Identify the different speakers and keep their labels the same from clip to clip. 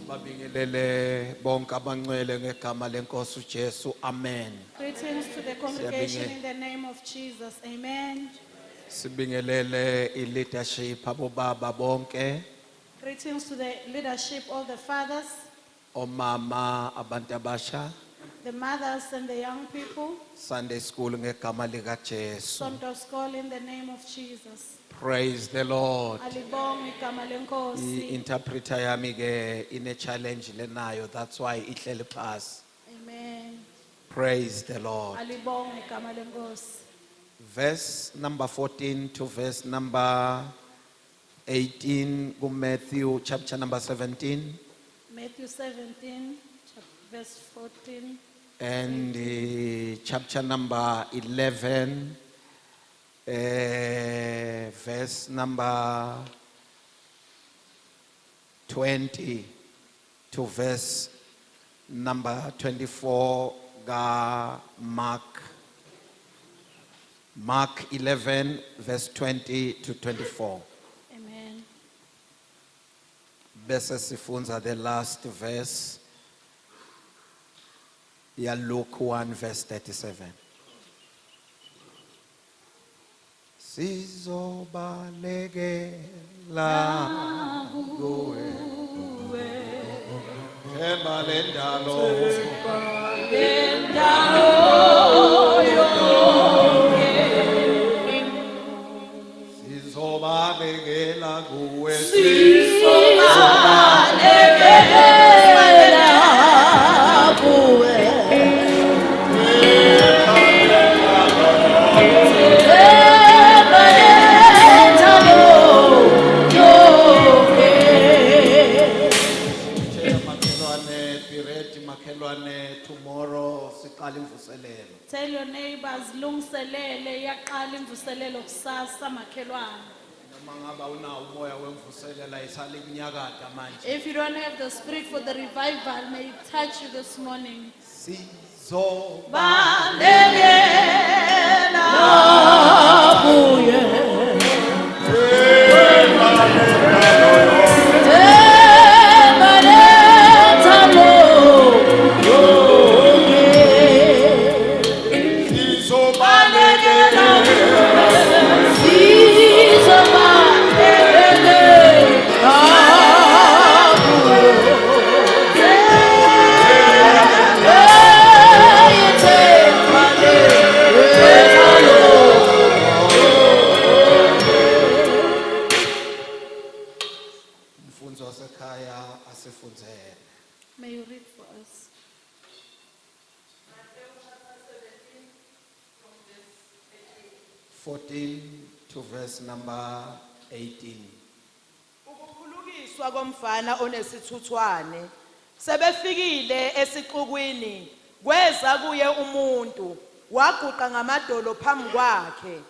Speaker 1: Babingelele bonke abangcwele ngegama lenkosi uJesu. Amen.
Speaker 2: Greetings to the congregation in the name of Jesus. Amen.
Speaker 1: Sibingelele i-leadership abobaba bonke,
Speaker 2: Greetings to the leadership, all the fathers,
Speaker 1: omama, abantu abasha,
Speaker 2: the mothers and the young people.
Speaker 1: Sunday school ngegama likaJesu.
Speaker 2: Sonto School in the name of Jesus.
Speaker 1: Praise the Lord.
Speaker 2: Alibonge igama lenkosi.
Speaker 1: I-interpreter yami ke ine challenge lenayo, that's why ihleli phasi.
Speaker 2: Amen.
Speaker 1: Praise the Lord.
Speaker 2: Alibonge igama lenkosi.
Speaker 1: Verse number 14 to verse number 18 Matthew chapter number 17
Speaker 2: Matthew 17, verse 14.
Speaker 1: and chapter number 11 verse number 20 to verse number 24 ga Mark 11 verse 20 to 24.
Speaker 2: Amen.
Speaker 1: Bese sifunza the last verse ya Luke 1 verse 37. Sizobalekela kuwe Ema lendalo Sizobalekela kuwe tomorrow siqala imvuselelo.
Speaker 2: Tell your neighbors, lungiselele yaqala imvuselelo kusasa makhelwane.
Speaker 1: Noma ngaba unawo umoya wemvuselela isale kunyakada manje.
Speaker 2: If you don't have the spirit for the revival, may it touch you this morning. May you read for us.
Speaker 1: 14 to verse number 18.
Speaker 3: Ukuphulukiswa komfana onesithuthwane sebefikile esixukwini kweza kuye umuntu waguqa ngamadolo phambi kwakhe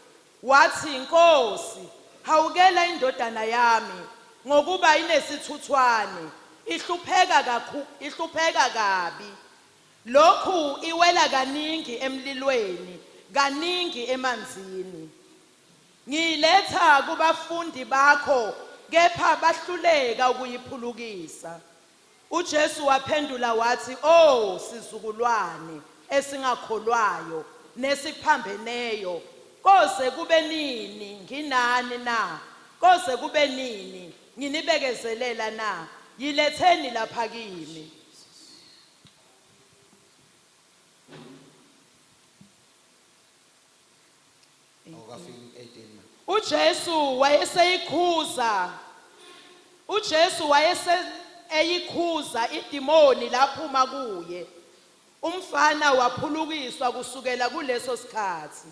Speaker 3: wathi Nkosi hawukela indodana yami ngokuba inesithuthwane ihlupheka kabi lokhu iwela kaningi emlilweni kaningi emanzini ngiletha kubafundi bakho kepha bahluleka ukuyiphulukisa uJesu waphendula wathi oh sizukulwane esingakholwayo nesiphambeneyo koze kube nini nginani na koze kube nini nginibekezelela na yiletheni lapha kimi uJesu wayeseyikhuza idimoni laphuma kuye umfana waphulukiswa kusukela kuleso sikhathi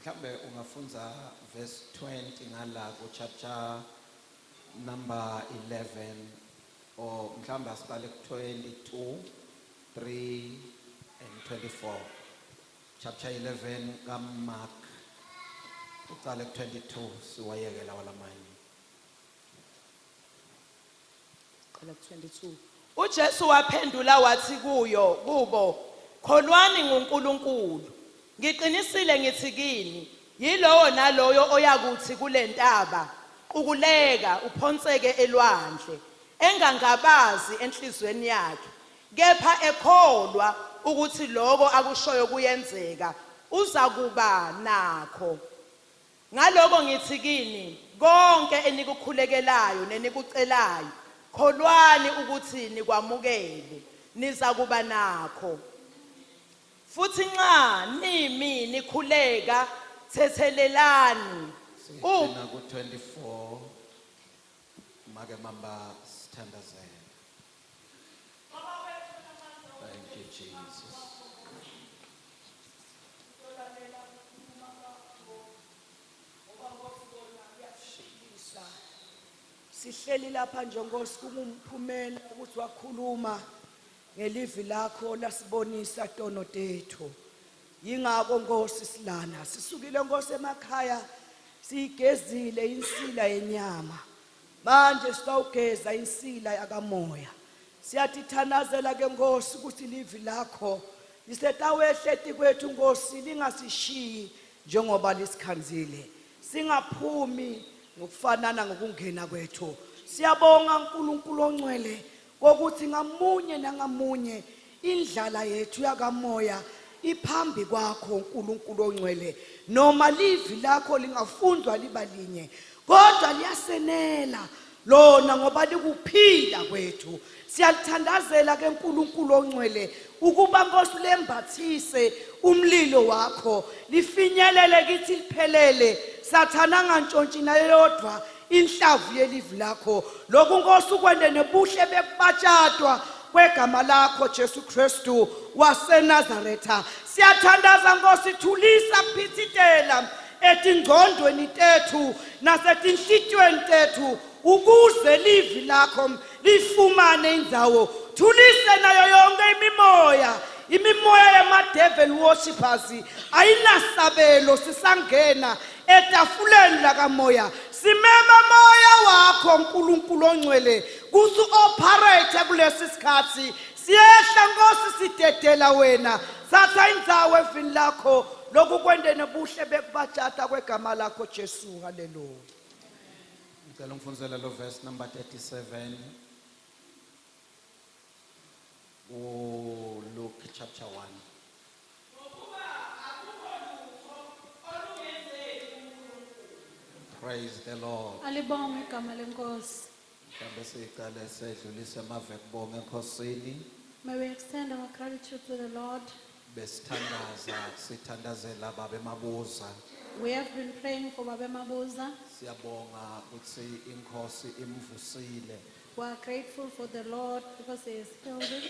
Speaker 1: Mhlambe ungafunza verse 20 ngala ku chapter number 11 or mhlambe asiqale ku 22 3 and 24. Chapter 11 kaMark uqale ku 22 siwayekela walamanye.
Speaker 3: qala ku 22 uJesu waphendula wathi kubo kholwani ngoNkulunkulu ngiqinisile ngithi kini yilowo naloyo oyakuthi kulentaba ukuleka uphonseke elwandle engangabazi enhlizweni yakhe kepha ekholwa ukuthi lokho akushoyo kuyenzeka uza kuba nakho ngaloko ngithi kini konke enikukhulekelayo nenikucelayo kholwani ukuthi nikwamukele niza kuba nakho futhi nxa nimi nikhuleka thethelelani
Speaker 1: Sina ku 24 make mamba sithandazela. Thank you Jesus.
Speaker 4: Sihleli lapha nje Nkosi kungumphumela ukuthi wakhuluma ngelivi lakho lasibonisa tono tethu. Yingakho Nkosi silana sisukile Nkosi emakhaya sigezile insila yenyama. Manje sikawugeza insila yakamoya. Siyatithanazela ke Nkosi ukuthi livi lakho lisetawehleti kwethu Nkosi lingasishiyi njengoba lisikhanzile. Singaphumi ngokufanana ngokungena kwethu. Siyabonga uNkulunkulu ongcwele ukuthi ngamunye nangamunye indlala yethu yakamoya iphambi kwakho uNkulunkulu ongcwele. Noma livi lakho lingafundwa libalinye kodwa liyasenela lona ngoba likuphila kwethu. Siyalithandazela ke uNkulunkulu ongcwele ukuba Nkosi lembathise umlilo wakho lifinyelele kithi liphelele sathana ngantshontshe nayodwa inhlavu yelivi lakho. Lokhu Nkosi ukwende nebuhle bekubatshadwa kwegama lakho Jesu Kristu waseNazaretha. Siyathandaza Nkosi thulisa phithitela etingcondweni tethu nasetinhlitweni tethu ukuze livi lakho lifumane indzawo. Thulise nayo yonke imimoya yama-devil worshippers ayinasabelo sisangena etafuleni lakamoya. Simema moya wakho uNkulunkulu ongcwele kuthi operate kulesi sikhathi. Siyehla Nkosi sidedela wena satha indzawo evini lakho lokhu kwende nebuhle bekubatshata kwegama lakho Jesu. Hallelujah.
Speaker 1: Ngicela ngifundisele lo verse number 37 Luke chapter 1. Praise the Lord.
Speaker 2: Alibonge igama lenkosi.
Speaker 1: Mhlambe siqale sedlulise amave kubonga enkosini
Speaker 2: May we extend our gratitude to the Lord.
Speaker 1: sithandazela babe mabuza.
Speaker 2: We have been praying for Babe Mabuza.
Speaker 1: Siyabonga ukuthi inkosi imvusile.
Speaker 2: We are grateful for the Lord because He has healed him.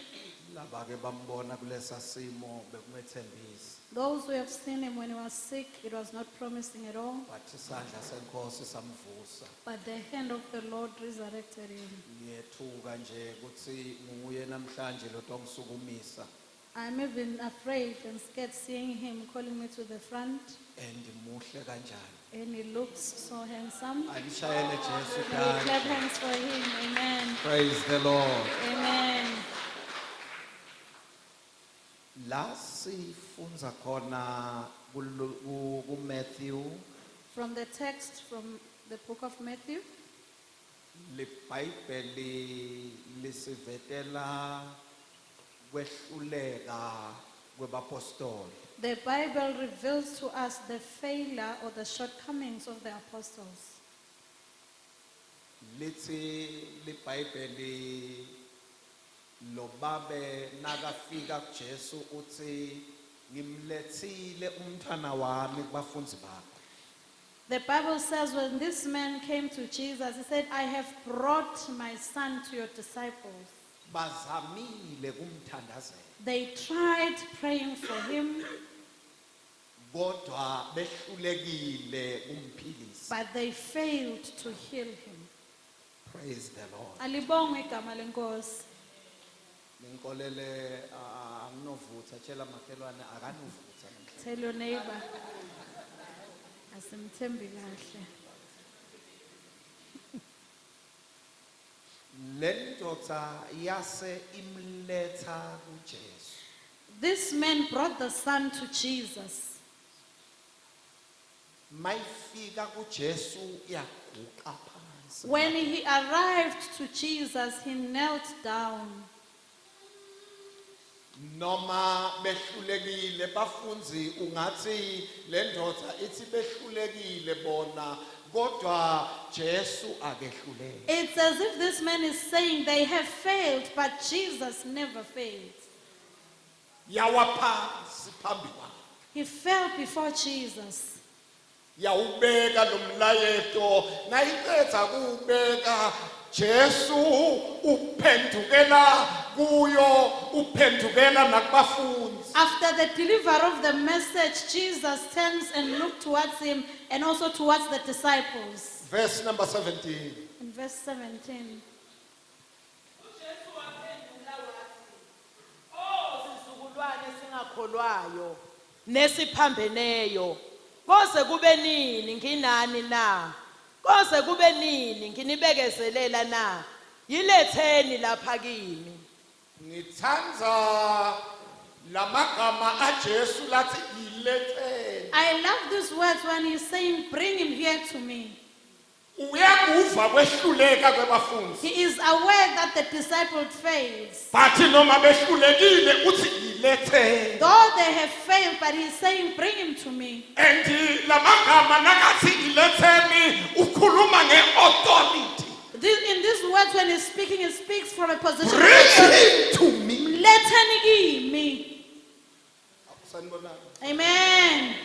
Speaker 1: Laba ke bambona kulesa simo bekumethembisi.
Speaker 2: Those who have seen him when he was sick, it was not promising at all.
Speaker 1: But isandla senkosi samvusa.
Speaker 2: But the hand of the Lord resurrected him.
Speaker 1: Ngiyethuka nje ukuthi nguye namhlanje lo ongisukumisa
Speaker 2: I'm even afraid and scared seeing him calling me to the front.
Speaker 1: and muhle kanjani.
Speaker 2: And he looks so handsome.
Speaker 1: Alishayele Jesu
Speaker 2: We
Speaker 1: dali.
Speaker 2: clap hands for him. Amen.
Speaker 1: Praise the Lord.
Speaker 2: Amen.
Speaker 1: La sifunza khona ku Matthew
Speaker 2: From the text from the book of Matthew,
Speaker 1: le Bible lisivetela kwehluleka kwebapostoli.
Speaker 2: the Bible reveals to us the failure or the shortcomings of the apostles.
Speaker 1: Lithi li Bible lo babe nakafika kuJesu uthi ngimlethile umntana wami kubafundzi bakho.
Speaker 2: The Bible says when this man came to Jesus, he said, I have brought my son to your disciples.
Speaker 1: Bazamile kumthandazela
Speaker 2: They tried praying for him,
Speaker 1: kodwa behlulekile kumphilisa.
Speaker 2: but they failed to heal him.
Speaker 1: Praise the Lord.
Speaker 2: Alibonge igama lenkosi.
Speaker 1: Nginkolele anginovutha tshela makhelwane akanovutha namhlanje.
Speaker 2: Tell your neighbor, asimthembi kahle.
Speaker 1: Lendoda yase imletha kuJesu.
Speaker 2: This man brought the son to Jesus.
Speaker 1: Mayifika kuJesu
Speaker 5: waguqa phansi.
Speaker 2: When he arrived to Jesus, he knelt down.
Speaker 5: Noma behlulekile bafunzi ungathi le ndoda ithi behlulekile bona kodwa Jesu akehluleke.
Speaker 2: It's as if this man is saying they have failed, but Jesus never failed.
Speaker 5: Yawa phansi phambi kwakhe.
Speaker 2: He fell before Jesus.
Speaker 5: Yawubeka lo mlayeto nayiqedza kubeka Jesu uphendukela kuyo uphendukela nakubafundi.
Speaker 2: After the delivery of the message, Jesus turns and looks towards him and also towards the disciples.
Speaker 5: Verse number 17.
Speaker 2: In verse 17.
Speaker 3: uJesu waphendula wathi, "Oh sizukulwane singakholwayo nesiphambeneyo, koze kube nini nginani na? Koze kube nini nginibekezelela na? Yiletheni lapha kimi."
Speaker 5: Ngithanda lamagama aJesu lathi yiletheni.
Speaker 2: I love these words when he's saying, bring him here to me.
Speaker 5: Uyakuva kwehluleka kwebafundi.
Speaker 2: He is aware that the disciples failed.
Speaker 5: Bathi noma behlulekile uthi yiletheni.
Speaker 2: Though they have failed, but he's saying, bring him to me.
Speaker 5: And lamagama nakathi yiletheni ukhuluma ngeauthority.
Speaker 2: In these words, when he's speaking, he speaks from a position of
Speaker 5: Bring
Speaker 2: authority.
Speaker 5: him to me.
Speaker 2: Lethani kimi.
Speaker 5: Sanibonani.
Speaker 2: Amen.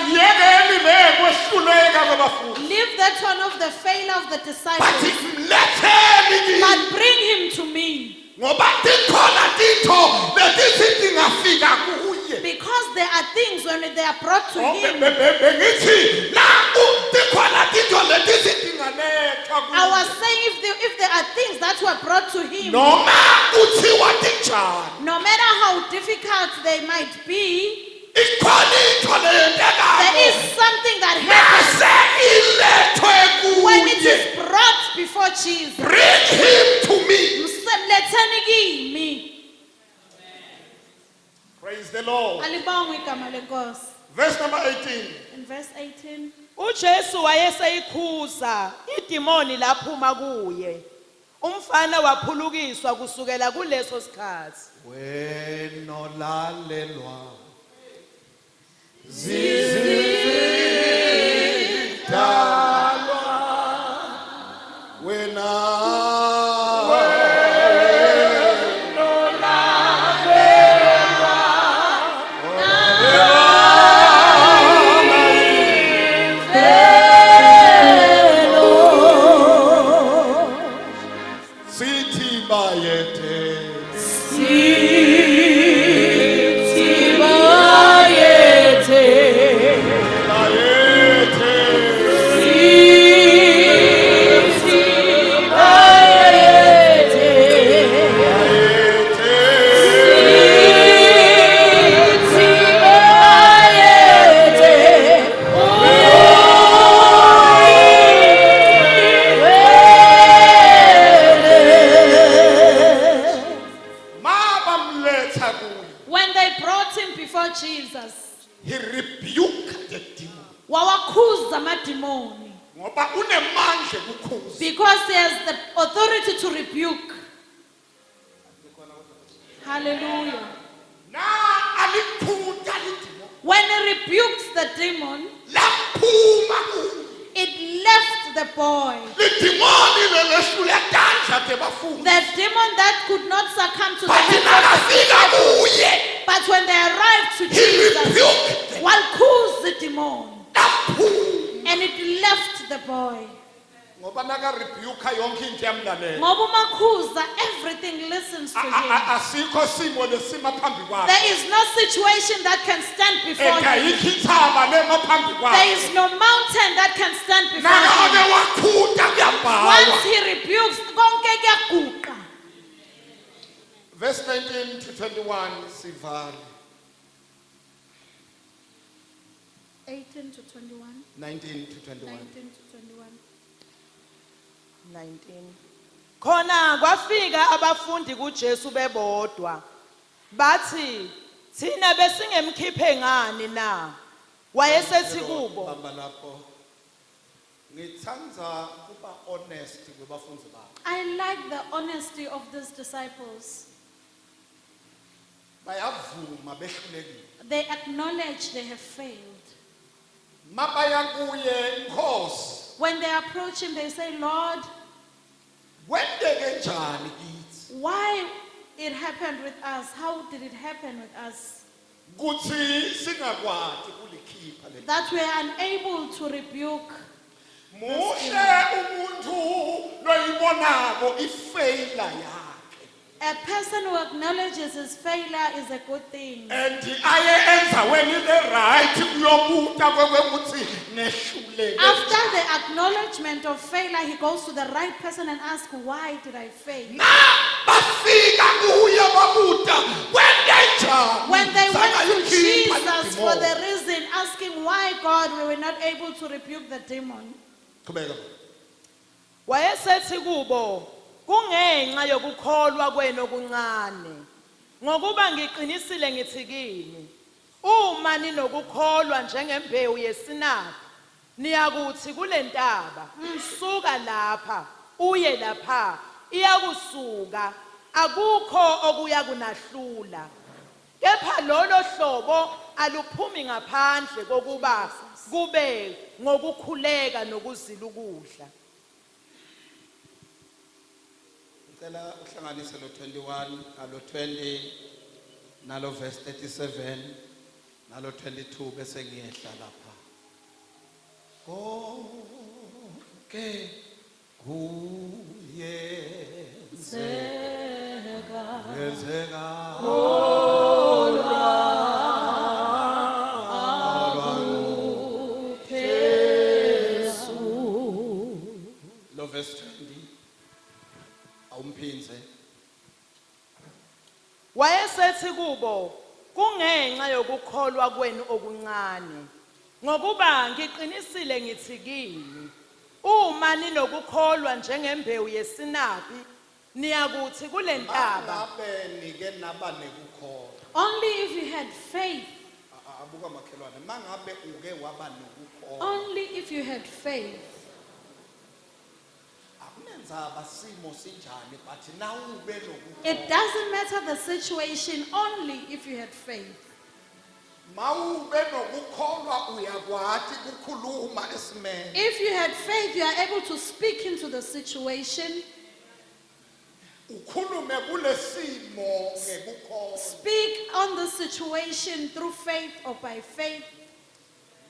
Speaker 5: Yekeni kwehluleka kwebafundi.
Speaker 2: Leave that one of the failure of the disciples,
Speaker 5: Bathi letheni
Speaker 2: but
Speaker 5: kimi.
Speaker 2: bring him to me.
Speaker 5: Ngoba tikhona titho letithi ngafika kuye.
Speaker 2: Because there are things when they are brought to him.
Speaker 5: Bengithi naku tikhona titho letithi nganetha
Speaker 2: I was
Speaker 5: kuye.
Speaker 2: saying if there are things that were brought to him,
Speaker 5: Noma kuthiwa tinjani.
Speaker 2: no matter how difficult they might be,
Speaker 5: Ikhona into
Speaker 2: there
Speaker 5: leyenzekayo.
Speaker 2: is something that happens
Speaker 5: Nase ilethwe
Speaker 2: when it
Speaker 5: kuye.
Speaker 2: is brought before Jesus.
Speaker 5: Bring him to me.
Speaker 2: Lethani kimi.
Speaker 5: Praise the Lord.
Speaker 2: Alibongwe igama lenkosi.
Speaker 5: Verse number 18.
Speaker 2: In verse 18.
Speaker 3: uJesu wayeseyikhuza idimoni laphuma kuye. Umfana waphulukiswa kusukela kuleso sikhathi.
Speaker 5: Wena lalelwa zizidalwa wena sithi bayethe
Speaker 2: When they brought him before Jesus,
Speaker 5: he rebuked the demon.
Speaker 2: wawakhuza amadimoni.
Speaker 5: Ngoba unemandla ukukhuza.
Speaker 2: Because he has the authority to rebuke. Hallelujah.
Speaker 5: Na alikhutha lidemon.
Speaker 2: When he rebuked the demon,
Speaker 5: Laphuma kuye.
Speaker 2: it left the boy.
Speaker 5: Lidemoni lelehlulekandla tebafundi.
Speaker 2: The demon that could not succumb to the
Speaker 5: Bathi
Speaker 2: hands of the
Speaker 5: nakafika
Speaker 2: disciples.
Speaker 5: kuye.
Speaker 2: But when they arrived to
Speaker 5: He
Speaker 2: Jesus,
Speaker 5: rebuked them.
Speaker 2: walkuz the demon,
Speaker 5: Laphuma.
Speaker 2: and it left the boy.
Speaker 5: Ngoba naka rebuke yonke into yamlalela.
Speaker 2: Ngoba umakhuza, everything listens to him.
Speaker 5: Asikho simo lesima phambi kwakhe.
Speaker 2: There is no situation that can stand before him.
Speaker 5: Ekayikithaba lema phambi
Speaker 2: There
Speaker 5: kwakhe.
Speaker 2: is no mountain that can stand before
Speaker 5: Nakabe
Speaker 2: him.
Speaker 5: wakhutha kuyabhawa.
Speaker 2: Once he rebukes, konke kuyaguqa.
Speaker 5: Verse 19 to 21 sivale.
Speaker 2: 18 to 21.
Speaker 5: 19 to 21.
Speaker 2: 19 to 21.
Speaker 3: 19. Khona kwafika abafundi kuJesu bebodwa. Bathi, "Thina besingemkhiphe ngani na?" wayesethi kubo,
Speaker 5: Bamba lapho. Ngithanda kuba honest kubafundi bakhe.
Speaker 2: I like the honesty of these disciples.
Speaker 5: Bayavuma behlulekile.
Speaker 2: They acknowledge they have failed.
Speaker 5: Mabaya kuye Nkosi.
Speaker 2: When they approach him, they say, Lord,
Speaker 5: Kwendeke njani kithi?
Speaker 2: why it happened with us? How did it happen with us?
Speaker 5: Kuthi singakwati kulikhipha le.
Speaker 2: That we are unable to rebuke.
Speaker 5: Muhle umuntu loyibonako ifailure yakhe.
Speaker 2: A person who acknowledges his failure is a good thing.
Speaker 5: And aye enzaweni le right kuyobuta kwekuthi nehluleke.
Speaker 2: After the acknowledgement of failure, he goes to the right person and asks, why did I fail?
Speaker 5: Na bafika kuye babuta kwenzenjani?
Speaker 2: When they went to
Speaker 5: Sakayikhipha
Speaker 2: Jesus for
Speaker 5: idemon.
Speaker 2: the reason, asking why God we were not able to rebuke the demon,
Speaker 5: Qhubeka.
Speaker 3: wayesethi kubo, kungenxa yokukholwa kwenu okuncane. Ngokuba ngiqinisile ngithi kini, uma ninokukholwa njengembewu yesinaphi, niyakuthi kule ntaba, suka lapha, uye lapha, iyakusuka, akukho okuya kunahlula. Kepha lolo hlobo aluphumi ngaphandle kokuba kube ngokukhuleka nokuzila ukudla.
Speaker 1: Ngicela uhlanganise lo 21 nalo 20 nalo verse 37 nalo 22 bese ngiyehla lapha. Konke kuye yenzeka lo verse 20 awumphinze.
Speaker 3: Wayesethi kubo, kungenxa yokukholwa kwenu okuncane. Ngokuba ngiqinisile ngithi kini, uma ninokukholwa njengembewu yesinaphi, niyakuthi kule ntaba.
Speaker 5: Ngabe nike naba nekukholwa.
Speaker 2: only if you had faith,
Speaker 5: Abuka makhelwane, mangabe uke waba nokukholwa.
Speaker 2: only if you had faith.
Speaker 5: Akunenzaba simo sinjani but na ube nokukholwa.
Speaker 2: It doesn't matter the situation, only if you had faith.
Speaker 5: Mawube nokukholwa uyakwati ukukhuluma esimene.
Speaker 2: If you had faith, you are able to speak into the situation,
Speaker 5: Ukhulume kulesimo ngekukholwa.
Speaker 2: speak on the situation through faith or by faith.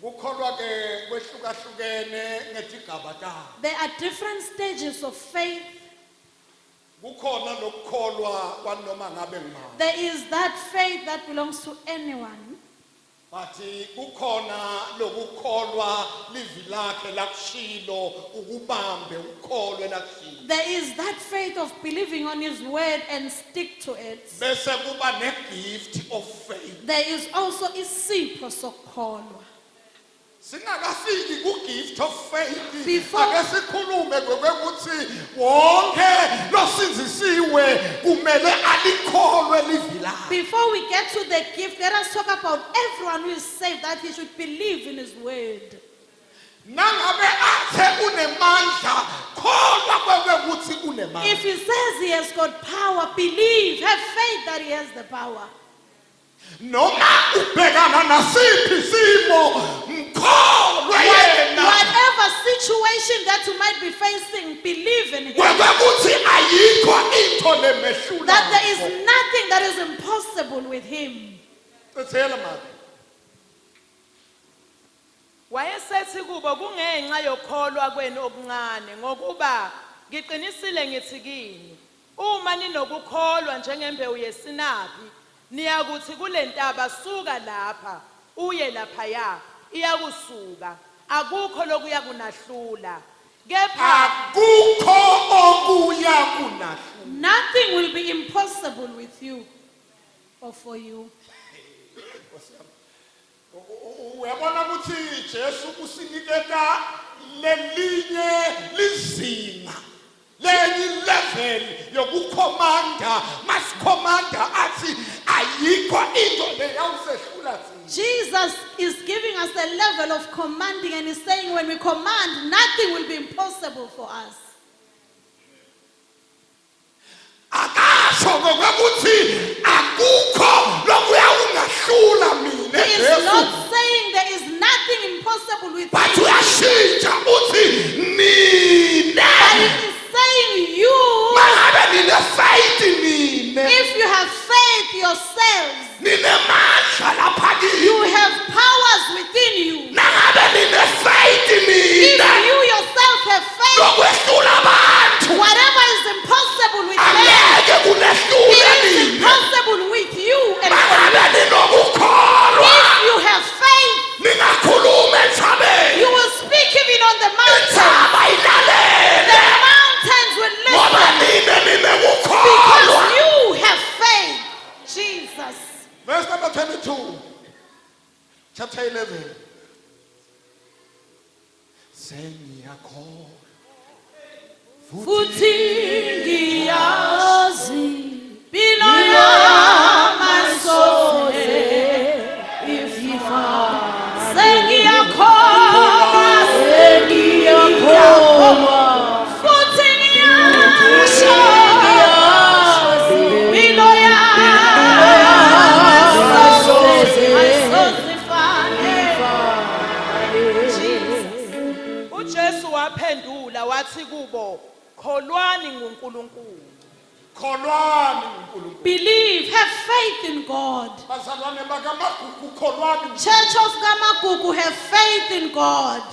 Speaker 5: Ukukholwa ke kwehlukahlukene ngetigaba tawo.
Speaker 2: There are different stages of faith.
Speaker 5: Kukhona lokukholwa kwanoma ngabe ngubani.
Speaker 2: There is that faith that belongs to anyone.
Speaker 5: But kukhona lokukholwa livi lakhe lakushilo ukubambe ukholwe lakushilo.
Speaker 2: There is that faith of believing on his word and stick to it.
Speaker 5: Bese kuba negift of faith.
Speaker 2: There is also isipho sokukholwa.
Speaker 5: Singakafiki ku gift of faith.
Speaker 2: Before-
Speaker 5: Ake sikhulume ngokuthi wonke losinzisiwe kumele alikholwe livi lakhe.
Speaker 2: Before we get to the gift, let us talk about everyone who is saved, that he should believe in his word.
Speaker 5: Nangabe athe unemandla kholwa ukuthi unemandla.
Speaker 2: If he says he has got power, believe, have faith that he has the power.
Speaker 5: Noma ubhekana nasiphi simo mkholwe yena.
Speaker 2: Whatever situation that you might be facing, believe in him.
Speaker 5: Kwekuthi ayikho into lemehlulayo.
Speaker 2: That there is nothing that is impossible with him.
Speaker 5: Cithela manje.
Speaker 3: Wayesethi kubo, kungenxa yokholwa kwenu okuncane. Ngokuba ngiqinisile ngithi kini, uma ninokukholwa njengembewu yesinaphi, niyakuthi kule ntaba, suka lapha, uye laphaya, iyakusuka, akukho lokuya kunahlula. Kepha
Speaker 5: Akukho okuya kunahlula.
Speaker 2: Nothing will be impossible with you or for you.
Speaker 5: Uyabona ukuthi Jesu usiniketa lelinye lizinga. Lenye level yokukhomanda, masikhomanda athi ayikho into leyawusehlula thina.
Speaker 2: Jesus is giving us a level of commanding, and he's saying when we command, nothing will be impossible for us.
Speaker 5: akasho ngokuthi akukho lokuya ungahlula mina
Speaker 2: He is
Speaker 5: Jesu
Speaker 2: not saying there is nothing impossible with
Speaker 5: but
Speaker 2: you.
Speaker 5: uyashintsha uthi nina
Speaker 2: But he is saying you,
Speaker 5: mangabe nine faith nine
Speaker 2: if you have faith yourselves,
Speaker 5: ninemandla lapha
Speaker 2: you
Speaker 5: kini
Speaker 2: have powers within you.
Speaker 5: nangabe nine faith
Speaker 2: If
Speaker 5: nina
Speaker 2: you yourself have faith,
Speaker 5: lokwehlula abantu
Speaker 2: whatever is impossible with them,
Speaker 5: angeke kunehlule
Speaker 2: it is
Speaker 5: nina
Speaker 2: impossible with you. And for
Speaker 5: mangabe
Speaker 2: you,
Speaker 5: ninokukholwa
Speaker 2: if you have faith,
Speaker 5: ningakhuluma entshabeni
Speaker 2: you will speak even on the mountain.
Speaker 5: intsaba ilalele
Speaker 2: The mountains will
Speaker 5: ngoba
Speaker 2: listen
Speaker 5: nine
Speaker 2: because
Speaker 5: ninekukholwa
Speaker 2: you have faith. Jesus.
Speaker 5: verse number 22 chapter 11 sengiyakholwa
Speaker 2: Futhi ngiyazi impilo yamasoze ififa sengiyakholwa futhi ngiyasho impilo yamasoze ayisozifane.
Speaker 3: uJesu waphendula wathi kubo kholwani nguNkulunkulu.
Speaker 5: kholwani uNkulunkulu
Speaker 2: Believe, have faith in God.
Speaker 5: bazalwane bakamagugu kholwani
Speaker 2: Church of Kamagugu, have faith in God.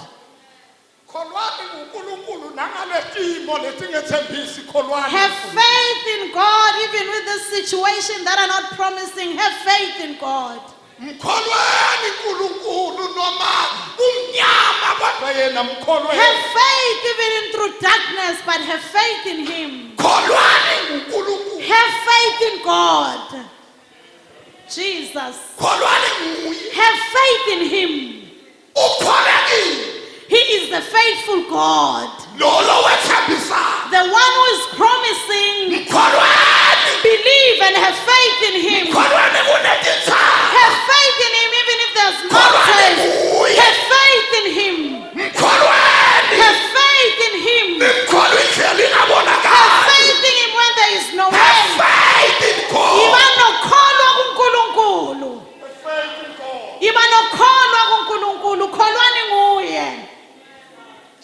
Speaker 5: kholwani uNkulunkulu nangaletimo letingethembisi kholwani
Speaker 2: Have faith in God, even with the situation that are not promising. Have faith in God.
Speaker 5: mkholweni uNkulunkulu noma umnyama kodwa yena mkholweni
Speaker 2: Have faith even in through darkness, but have faith in Him.
Speaker 5: kholwani uNkulunkulu
Speaker 2: Have faith in God. Jesus.
Speaker 5: kholwani nguye
Speaker 2: Have faith in Him.
Speaker 5: ukholekile
Speaker 2: He is the faithful God.
Speaker 5: lolo wethembisa
Speaker 2: The one who is promising.
Speaker 5: mkholweni
Speaker 2: Believe and have faith in Him.
Speaker 5: mkholweni kunetitsha
Speaker 2: Have faith in Him even if there's mountains. Have faith in Him.
Speaker 5: mkholweni
Speaker 2: Have faith in Him.
Speaker 5: mkholwe indlela
Speaker 2: Have
Speaker 5: ingabonakali
Speaker 2: faith in Him when there is no
Speaker 5: have
Speaker 2: way.
Speaker 5: faith in God
Speaker 2: Iba nokholwa kuNkulunkulu.
Speaker 5: have faith in God
Speaker 2: Iba nokholwa kuNkulunkulu. Kholwani nguye.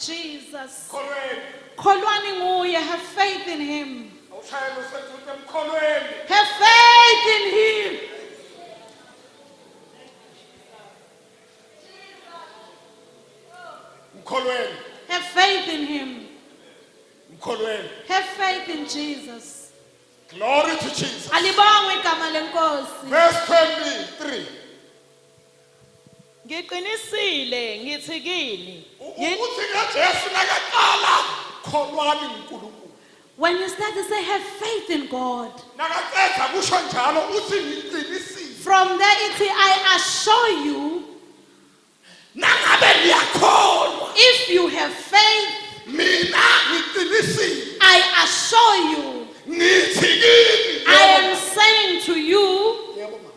Speaker 2: Jesus.
Speaker 5: mkholweni
Speaker 2: Kholwani nguye. Have faith in Him.
Speaker 5: awushayela usethi mkholweni
Speaker 2: Have faith in Him.
Speaker 5: mkholweni
Speaker 2: Have faith in Him.
Speaker 5: mkholweni
Speaker 2: Have faith in Jesus.
Speaker 5: glory to Jesus
Speaker 2: Alibongwe igama lenkosi.
Speaker 5: verse 23
Speaker 3: Ngiqinisile ngithi kini
Speaker 5: uthi kaJesu nakaqala kholwani uNkulunkulu
Speaker 2: When you start to say have faith in God,
Speaker 5: nakaqeda kusho njalo uthi ngiqinisile
Speaker 2: from there it's I assure you,
Speaker 5: nangabe niyakholwa
Speaker 2: if you have faith,
Speaker 5: mina ngiqinisile
Speaker 2: I assure you,
Speaker 5: ngithi kini
Speaker 2: I am saying to you,
Speaker 5: yebo mama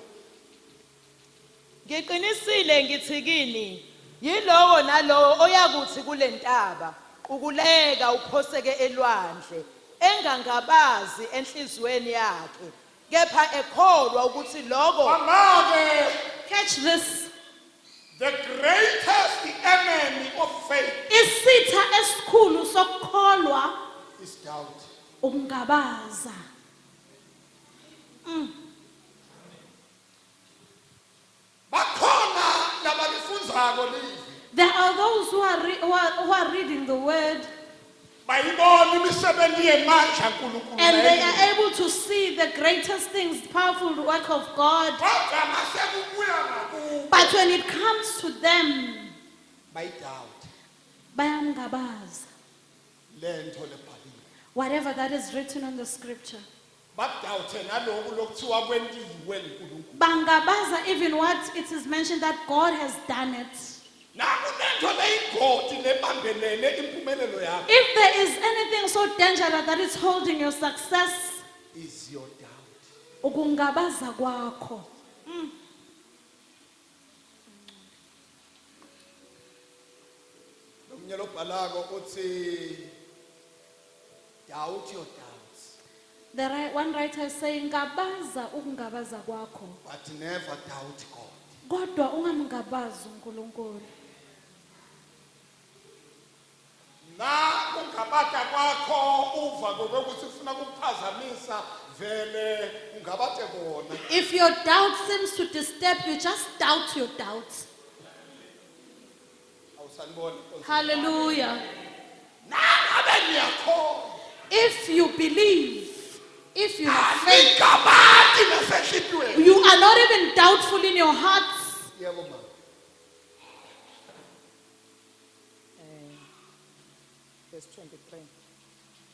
Speaker 3: ngiqinisile ngithi kini yilowo nalowo oyakuthi kulentaba ukuleka uphoseke elwandle engangabazi enhlizweni yakhe kepha ekholwa ukuthi lokho
Speaker 5: mama
Speaker 2: catch this,
Speaker 5: the greatest enemy of faith
Speaker 2: isitha esikhulu sokukholwa
Speaker 5: is doubt
Speaker 2: ukungabaza.
Speaker 5: bakhona labalifundzako livi
Speaker 2: There are those who are reading the word
Speaker 5: bayibona imisebenzi yemandla uNkulunkulu
Speaker 2: and they are able to see the greatest things, powerful work of God.
Speaker 5: kodwa masekubuya ngakubo
Speaker 2: But when it comes to them,
Speaker 5: bayidoubt
Speaker 2: bayangabaza.
Speaker 5: lento lebhaliwe
Speaker 2: Whatever that is written on the scripture.
Speaker 5: badawuthe naloku lokuthiwa kwentiwe uNkulunkulu
Speaker 2: Bangabaza even what it is mentioned that God has done it.
Speaker 5: nakunento leyigodi lebambelele impumelelo yakho
Speaker 2: If there is anything so dangerous that is holding your success,
Speaker 5: is your doubt
Speaker 2: ukungabaza kwakho.
Speaker 5: Unyelo balago uthi doubt your doubts
Speaker 2: One writer is saying, ngabaza ukungabaza kwakho,
Speaker 5: but never doubt God.
Speaker 2: kodwa ungamngabazi uNkulunkulu.
Speaker 5: Na ungabata kwakho uva ngokuthi ufuna ukuphazamisa vele ungabate bona.
Speaker 2: If your doubt seems to disturb you, just doubt your doubts.
Speaker 5: Awusanibona Nkosi.
Speaker 2: Hallelujah.
Speaker 5: Na ngabe niyakho.
Speaker 2: If you believe, if you have faith,
Speaker 5: Angikabati nasehlitweni.
Speaker 2: you are not even doubtful in your hearts.
Speaker 5: Yebo mama.
Speaker 3: Verse 23.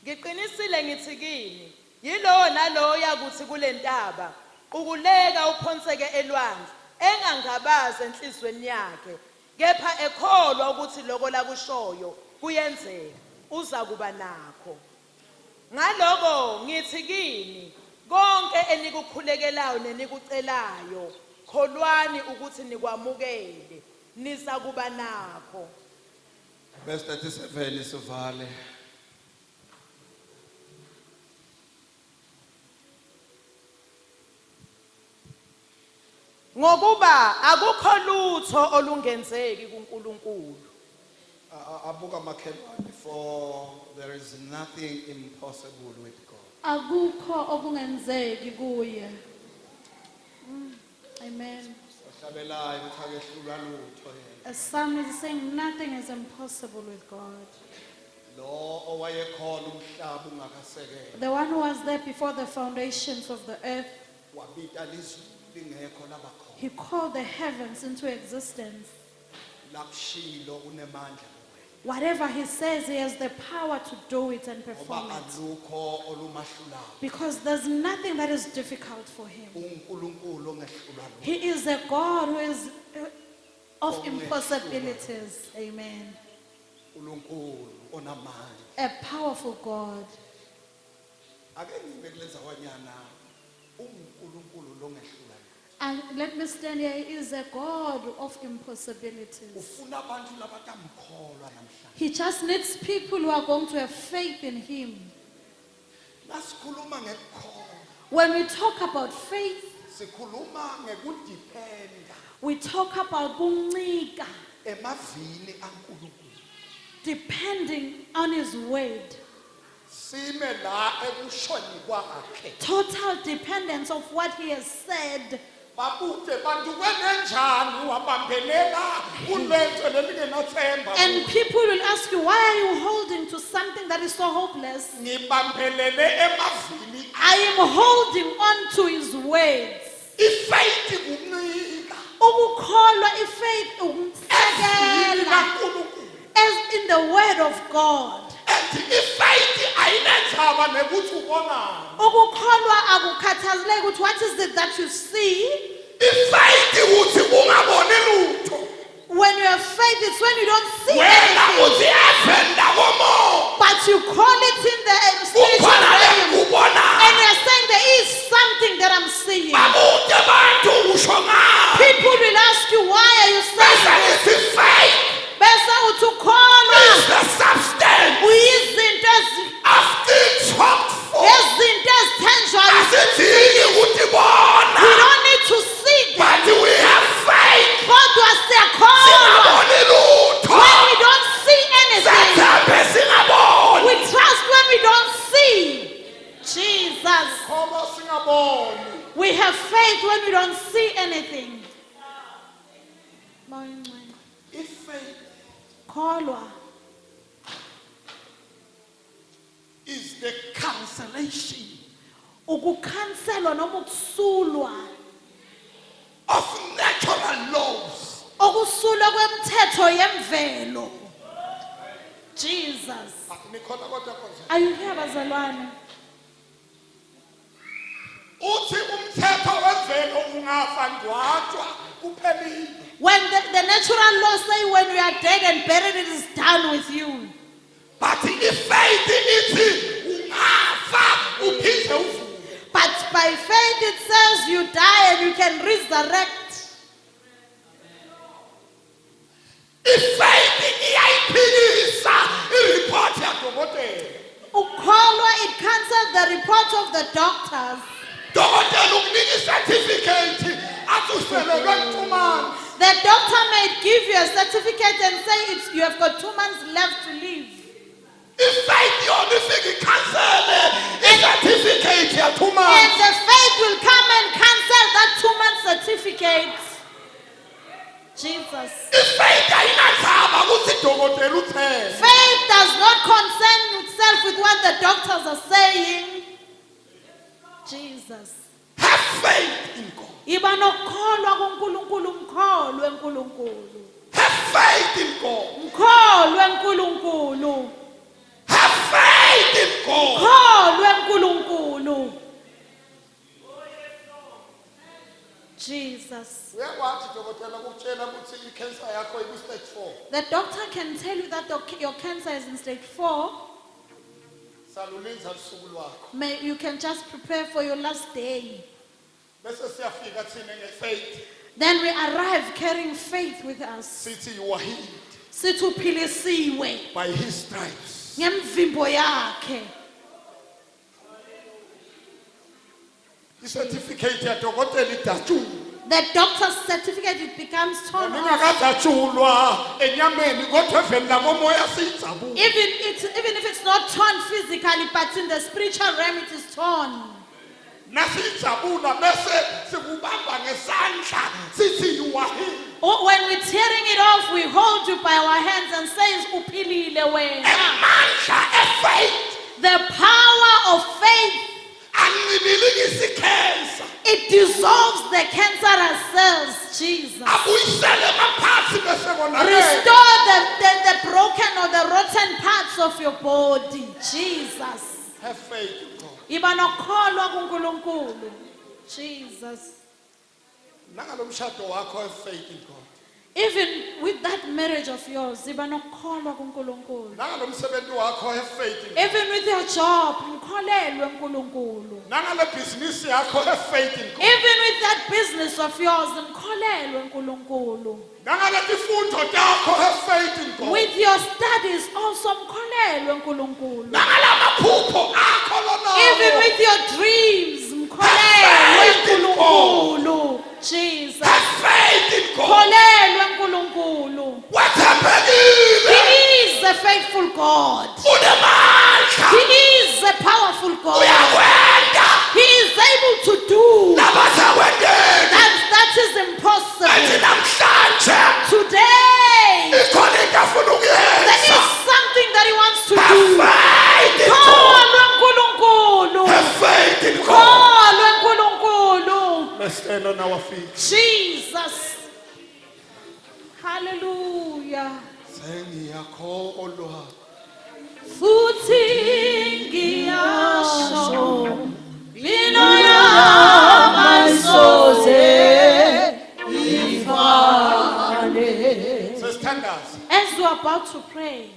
Speaker 3: Ngiqinisile ngithi kini, yilowo nalowo yakuthi kule ntaba, ukuleka uphonseke elwandle, engangabazi enhlizweni yakhe, kepha ekholwa ukuthi lokho lakushoyo kuyenzeka, uza kuba nakho. Ngaloko ngithi kini, konke enikukhulekelayo nenikucelayo, kholwani ukuthi nikwamukele, niza kuba nakho.
Speaker 1: Verse 37 isivale.
Speaker 3: Ngokuba akukho lutho olungenzeki kuNkulunkulu.
Speaker 1: Abuka makhelwane, for there is nothing impossible with God.
Speaker 2: Akukho okungenzeki kuye. Amen.
Speaker 1: Ohlabelayo uthi akehlulwa lutho yena.
Speaker 2: A psalmist is saying nothing is impossible with God.
Speaker 1: Lo owayekhona umhlaba ungakasekelwa.
Speaker 2: The one who was there before the foundations of the earth,
Speaker 1: Wabita lizulu lingekho labakhona.
Speaker 2: he called the heavens into existence.
Speaker 1: Lakushilo unemandla kuwena.
Speaker 2: Whatever he says, he has the power to do it and perform
Speaker 1: Ngoba
Speaker 2: it.
Speaker 1: alukho olumahlulayo.
Speaker 2: Because there's nothing that is difficult for him.
Speaker 1: uNkulunkulu ongehlulwa lutho.
Speaker 2: He is a God who is of impossibilities. Amen.
Speaker 1: uNkulunkulu onamandla.
Speaker 2: A powerful God.
Speaker 1: Ake ngibe kuleza wanyana uNkulunkulu longehlula lutho.
Speaker 2: And let me stand here. He is a God of impossibilities.
Speaker 1: Ufuna abantu labatamkholwa namhlanje.
Speaker 2: He just needs people who are going to have faith in him.
Speaker 1: Nasikhuluma ngekukholwa,
Speaker 2: When we talk about faith,
Speaker 1: sikhuluma ngekudependa
Speaker 2: we talk about kuncika,
Speaker 1: emavini aNkulunkulu.
Speaker 2: depending on his word.
Speaker 1: Sime la ekushoni kwakhe.
Speaker 2: Total dependence of what he has said.
Speaker 5: Babude bantu kwenenjani wabambelela kulento lelingenathemba.
Speaker 2: And people will ask you, why are you holding to something that is so hopeless?
Speaker 5: Ngibambelele emavini.
Speaker 2: I am holding on to his words.
Speaker 5: Ifaith kuncika.
Speaker 2: Ukukholwa, faith,
Speaker 5: Evini kaNkulunkulu.
Speaker 2: as in the word of God.
Speaker 5: And ifaith ayinendzaba nekuthi ubonani.
Speaker 2: Ukukholwa akukhathaleki ukuthi what is it that you see?
Speaker 5: Ifaith uthi ungaboni lutho.
Speaker 2: When you have faith, it's when you don't see
Speaker 5: Wena
Speaker 2: anything.
Speaker 5: uthi evenda komo.
Speaker 2: But you call it in the spiritual
Speaker 5: Ukhona
Speaker 2: realm.
Speaker 5: lekubona.
Speaker 2: And you're saying there is something that I'm seeing.
Speaker 5: Babude bantu usho ngani.
Speaker 2: People will ask you, why are you
Speaker 5: Bese
Speaker 2: saying this?
Speaker 5: ngithi faith
Speaker 2: Bese uthi ukholwa
Speaker 5: is the substance
Speaker 2: uyizinto
Speaker 5: of things hoped for.
Speaker 2: ezinto ezithenjwayo.
Speaker 5: Asithini ukuthi
Speaker 2: We
Speaker 5: bona.
Speaker 2: don't need to see them.
Speaker 5: But we have faith.
Speaker 2: Kodwa siyakholwa.
Speaker 5: Singaboni lutho.
Speaker 2: When we don't see anything,
Speaker 5: Sethembe singaboni.
Speaker 2: we trust when we don't see. Jesus.
Speaker 5: Ngoba singaboni.
Speaker 2: We have faith when we don't see anything.
Speaker 5: Ifaith
Speaker 2: Kholwa
Speaker 5: is the cancellation
Speaker 2: ukukhanselwa noma ukusulwa
Speaker 5: of natural laws.
Speaker 2: okusulwa kwemthetho yemvelo. Jesus.
Speaker 5: Nikhona kodwa konje.
Speaker 2: Are you here bazalwane?
Speaker 5: Uthi umthetho wemvelo ungafa ndwatshwa kuphelile.
Speaker 2: When the natural law say when we are dead and buried, it is done with you.
Speaker 5: But ifaith ithi ungafa uphinde uvuke.
Speaker 2: But by faith it says you die and you can resurrect.
Speaker 5: Ifaith iyayiphilisa
Speaker 2: the report of the doctors.
Speaker 5: Dokotela ukunika certificate asusele 2 months.
Speaker 2: The doctor may give you a certificate and say you have got 2 months left to live.
Speaker 5: Ifaith yona ifike ikhansele certificate ya 2
Speaker 2: And
Speaker 5: months.
Speaker 2: the faith will come and cancel that 2-month certificate. Jesus.
Speaker 5: Ifaith ayinazaba ukuthi dokotela uthele.
Speaker 2: Faith does not concern itself with what the doctors are saying. Jesus.
Speaker 5: Have faith in God.
Speaker 2: Iba nokukholwa kuNkulunkulu, mkholwe uNkulunkulu.
Speaker 5: Have faith in God.
Speaker 2: Mkholwe uNkulunkulu.
Speaker 5: Have faith in God.
Speaker 2: Mkholwe uNkulunkulu. Jesus.
Speaker 5: Uyakwazi dokotela ukutshela ukuthi icancer yakho iku stage 4.
Speaker 2: The doctor can tell you that your cancer is in stage 4.
Speaker 5: Salulinza usuku lwakho.
Speaker 2: You can just prepare for your last day.
Speaker 5: Bese siyafika thina ngefaith.
Speaker 2: Then we arrive carrying faith with us.
Speaker 5: Sithi you are healed
Speaker 2: Sithi uphilisiwe
Speaker 5: by his stripes.
Speaker 2: ngemvimbo yakhe.
Speaker 5: Icertificate ya dokotela idajulu.
Speaker 2: The doctor's certificate, it becomes torn off.
Speaker 5: Ningakadajulwa enyameni kodwa eveni lakomoya siyijabule.
Speaker 2: Even if it's not torn physically, but in the spiritual realm it is torn.
Speaker 5: Nasijabula bese sikubamba ngesandla sithi you are healed.
Speaker 2: When we're tearing it off, we hold you by our hands and say, uphilile wena.
Speaker 5: Amandla efaith
Speaker 2: The power of faith,
Speaker 5: angibiliki icancer.
Speaker 2: it dissolves the cancerous cells. Jesus.
Speaker 5: Abuyisele ngaphansi bese konakala.
Speaker 2: Restore the broken or the rotten parts of your body. Jesus.
Speaker 5: Have faith in God.
Speaker 2: Iba nokukholwa kuNkulunkulu. Jesus.
Speaker 5: Nangalomshado wakho have faith in God.
Speaker 2: Even with that marriage of yours, iba nokukholwa kuNkulunkulu.
Speaker 5: Nangalomsebenzi wakho have faith in God.
Speaker 2: Even with your job, mkholelwe uNkulunkulu.
Speaker 5: Nangale business yakho have faith in God.
Speaker 2: Even with that business of yours, mkholelwe uNkulunkulu.
Speaker 5: Nangale tifundo takho have faith in God.
Speaker 2: With your studies also mkholelwe uNkulunkulu.
Speaker 5: Nangala maphupho akho lonawo.
Speaker 2: Even with your dreams, mkholelwe uNkulunkulu. Jesus.
Speaker 5: Have faith in God.
Speaker 2: Mkholelwe uNkulunkulu.
Speaker 5: Wathembekile.
Speaker 2: He is a faithful God.
Speaker 5: Unamandla.
Speaker 2: He is a powerful God.
Speaker 5: Uyakwenda.
Speaker 2: He is able to do
Speaker 5: Nabazakwendela.
Speaker 2: that is impossible.
Speaker 5: Athi namhlanje
Speaker 2: Today,
Speaker 5: ikhona into afuna
Speaker 2: there
Speaker 5: ukuyenza.
Speaker 2: is something that he wants to
Speaker 5: Have
Speaker 2: do.
Speaker 5: faith in God.
Speaker 2: Mkholwe uNkulunkulu.
Speaker 5: Have faith in God.
Speaker 2: Mkholwe uNkulunkulu.
Speaker 5: Let's stand on our feet.
Speaker 2: Jesus. Hallelujah.
Speaker 5: Sengiyakholwa.
Speaker 2: Futhi ngiyasho impilo yami soze ifane.
Speaker 5: Sesithandaza.
Speaker 2: As we're about to pray,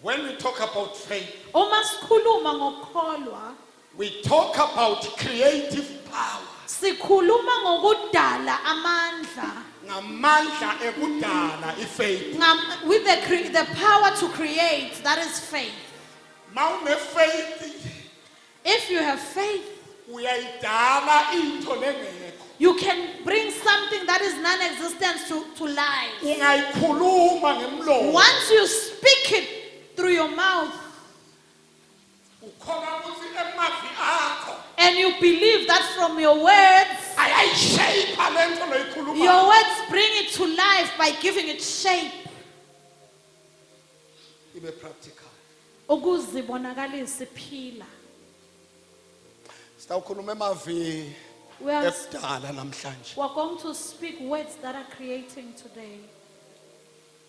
Speaker 5: When we talk about faith,
Speaker 2: uma sikhuluma ngokukholwa,
Speaker 5: we talk about creative power.
Speaker 2: sikhuluma ngokudala amandla,
Speaker 5: Ngamandla ekudala ifaith.
Speaker 2: with the power to create, that is faith.
Speaker 5: Mawune faith
Speaker 2: If you have faith,
Speaker 5: uyayidala into lengekho.
Speaker 2: you can bring something that is non-existent to life.
Speaker 5: Ungayikhuluma ngemlomo.
Speaker 2: Once you speak it through your mouth,
Speaker 5: Ukhona ukuthi emavi akho
Speaker 2: and you believe that from your words,
Speaker 5: ayayishape lento loyikhulumayo.
Speaker 2: your words bring it to life by giving it shape.
Speaker 5: Ibe practical.
Speaker 2: Ukuzibonakalisa iphila.
Speaker 5: Sitawukhuluma emavi
Speaker 2: We are
Speaker 5: ekudala namhlanje.
Speaker 2: going to speak words that are creating today.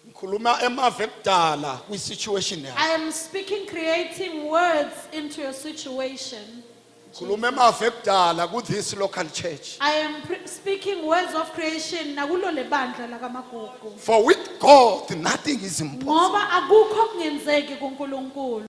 Speaker 5: Ngikhuluma emavi ekudala kwi-situation yakho.
Speaker 2: I am speaking creating words into your situation.
Speaker 5: Ngikhuluma emavi ekudala ku-this local church.
Speaker 2: I am speaking words of creation nakulo lebandla lakamagugu.
Speaker 5: For with God nothing is impossible.
Speaker 2: Ngoba akukho kungenzeki kuNkulunkulu.